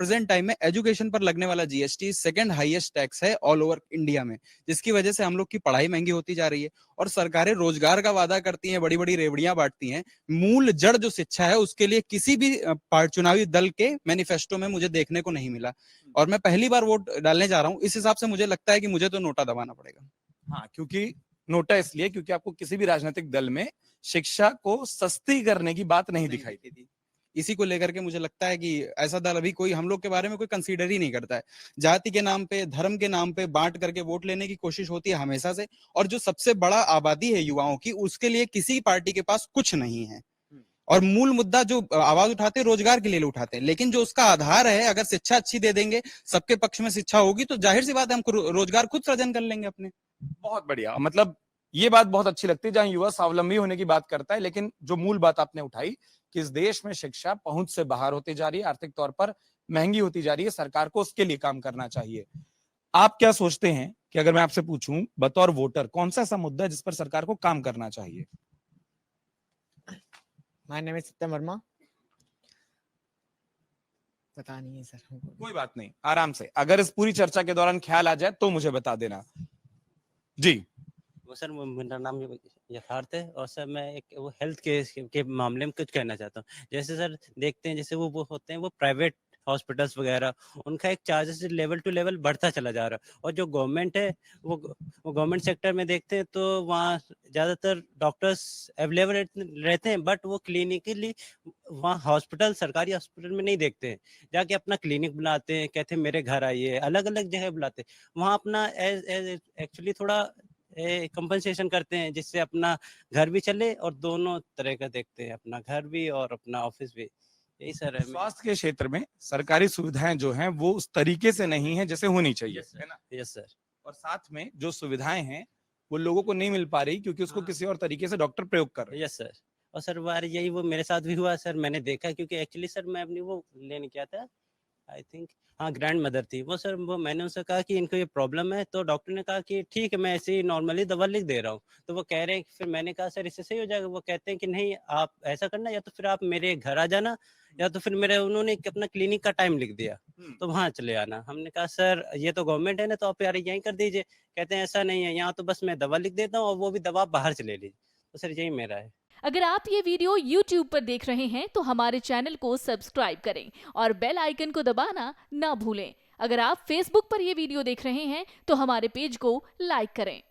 Present time में education पर लगने वाला जीएसटी सेकंड हाईएस्ट टैक्स है ऑल ओवर इंडिया में, जिसकी वजह से हम लोग की पढ़ाई महंगी होती जा रही है। और सरकारें रोजगार का वादा करती हैं, बड़ी बड़ी रेवड़ियां बांटती हैं, मूल जड़ जो शिक्षा है उसके लिए किसी भी चुनावी दल के मैनिफेस्टो में मुझे देखने को नहीं मिला। और मैं पहली बार वोट डालने जा रहा हूँ, इस हिसाब से मुझे लगता है कि मुझे तो नोटा दबाना पड़ेगा। हाँ, क्योंकि नोटा इसलिए क्योंकि आपको किसी भी राजनीतिक दल में शिक्षा को सस्ती करने की बात नहीं दिखाई थी। इसी को लेकर के मुझे लगता है कि ऐसा दल अभी कोई हम लोग के बारे में कोई कंसीडर ही नहीं करता है। जाति के नाम पे, धर्म के नाम पे बांट करके वोट लेने की कोशिश होती है हमेशा से। और जो सबसे बड़ा आबादी है युवाओं की, उसके लिए किसी पार्टी के पास कुछ नहीं है। और मूल मुद्दा जो आवाज उठाते हैं रोजगार के लिए उठाते हैं, लेकिन जो उसका आधार है, अगर शिक्षा अच्छी दे देंगे, सबके पक्ष में शिक्षा होगी, तो जाहिर सी बात है हम रोजगार खुद सृजन कर लेंगे अपने। बहुत बढ़िया, मतलब ये बात बहुत अच्छी लगती है जहां युवा स्वावलंबी होने की बात करता है, लेकिन जो मूल बात आपने उठाई कि इस देश में शिक्षा पहुंच से बाहर होती जा रही है, आर्थिक तौर पर महंगी होती जा रही है, सरकार को उसके लिए काम करना चाहिए। आप क्या सोचते हैं कि अगर मैं आपसे पूछूं बतौर वोटर, कौन सा ऐसा मुद्दा है जिस पर सरकार को काम करना चाहिए? माय नेम इज सत्यम वर्मा। पता नहीं है सर। कोई बात नहीं, आराम से, अगर इस पूरी चर्चा के दौरान ख्याल आ जाए तो मुझे बता देना जी। वो सर मेरा नाम यथार्थ है, और सर मैं एक वो हेल्थ के मामले में कुछ कहना चाहता हूँ। जैसे सर देखते हैं, जैसे वो होते हैं वो प्राइवेट हॉस्पिटल्स वगैरह, उनका एक चार्जेस लेवल टू लेवल बढ़ता चला जा रहा है। और जो गवर्नमेंट है वो गवर्नमेंट सेक्टर में देखते हैं तो वहाँ ज़्यादातर डॉक्टर्स अवेलेबल रहते हैं, बट वो क्लिनिकली वहाँ हॉस्पिटल, सरकारी हॉस्पिटल में नहीं देखते हैं। जाके अपना क्लिनिक बुलाते हैं, कहते हैं मेरे घर आइए, अलग अलग जगह बुलाते हैं। वहाँ अपना एक्चुअली थोड़ा कंपनसेशन करते हैं, जिससे अपना घर भी चले और दोनों तरह का देखते हैं, अपना घर भी और अपना ऑफिस भी। यही सर है। स्वास्थ्य के क्षेत्र में सरकारी सुविधाएं जो हैं वो उस तरीके से नहीं है जैसे होनी चाहिए, है ना? Yes sir. और साथ में जो सुविधाएं हैं वो लोगों को नहीं मिल पा रही क्योंकि उसको किसी और तरीके से डॉक्टर प्रयोग कर रहे हैं। Yes sir. और सर बार यही वो मेरे साथ भी हुआ सर, मैंने देखा, क्योंकि एक्चुअली सर मैं अपनी वो लेने क्या था, आई थिंक हाँ ग्रैंड मदर थी वो सर। वो मैंने उनसे कहा कि इनको ये प्रॉब्लम है, तो डॉक्टर ने कहा कि ठीक है मैं ऐसे ही नॉर्मली दवा लिख दे रहा हूँ। तो वो कह रहे हैं, फिर मैंने कहा सर इससे सही हो जाएगा? वो कहते हैं कि नहीं, आप ऐसा करना, या तो फिर आप मेरे घर आ जाना, या तो फिर मेरे, उन्होंने अपना क्लिनिक का टाइम लिख दिया, तो वहाँ चले आना। हमने कहा सर ये तो गवर्नमेंट है ना, तो आप यार यहीं कर दीजिए। कहते हैं ऐसा नहीं है, यहाँ तो बस मैं दवा लिख देता हूँ और वो भी दवा बाहर से ले लीजिए। तो सर यही मेरा है। अगर आप ये वीडियो YouTube पर देख रहे हैं तो हमारे चैनल को सब्सक्राइब करें और बेल आइकन को दबाना ना भूलें। अगर आप Facebook पर ये वीडियो देख रहे हैं तो हमारे पेज को लाइक करें।